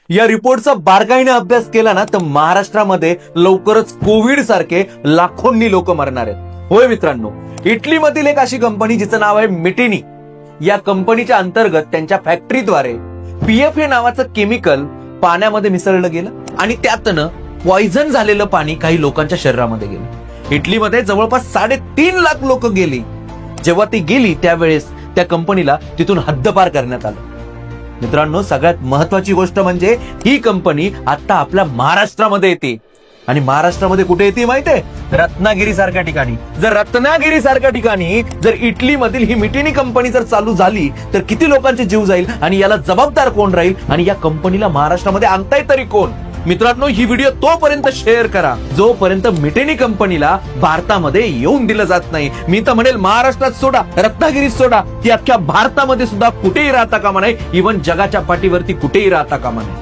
या रिपोर्टचा बारकाईने अभ्यास केला ना तर महाराष्ट्रामध्ये लवकरच कोविड सारखे लाखोंनी लोक मरणार आहेत. होय मित्रांनो, इटलीमधील एक अशी कंपनी जिचं नाव आहे मिटेनी. या कंपनीच्या अंतर्गत त्यांच्या फॅक्टरीद्वारे पीएफ हे नावाचं केमिकल पाण्यामध्ये मिसळलं गेलं आणि त्यातनं पॉइझन झालेलं पाणी काही लोकांच्या शरीरामध्ये गेलं. इटलीमध्ये जवळपास 3.5 लाख लोक गेली. जेव्हा ती गेली त्यावेळेस त्या कंपनीला तिथून हद्दपार करण्यात आलं. मित्रांनो, सगळ्यात महत्वाची गोष्ट म्हणजे ही कंपनी आता आपल्या महाराष्ट्रामध्ये येते. आणि महाराष्ट्रामध्ये कुठे येते माहितीये? रत्नागिरी सारख्या ठिकाणी. जर रत्नागिरी सारख्या ठिकाणी जर इटली मधील ही मिटेनी कंपनी जर चालू झाली तर किती लोकांचे जीव जाईल आणि याला जबाबदार कोण राहील आणि या कंपनीला महाराष्ट्रामध्ये आणताय तरी कोण? मित्रांनो, ही व्हिडिओ तोपर्यंत शेअर करा जोपर्यंत मिटेनी कंपनीला भारतामध्ये येऊन दिलं जात नाही. मी तर म्हणेल महाराष्ट्रात सोडा, रत्नागिरीत सोडा, ती अख्ख्या भारतामध्ये सुद्धा कुठेही राहता कामा नये. इव्हन जगाच्या पाठीवरती कुठेही राहता कामा नये.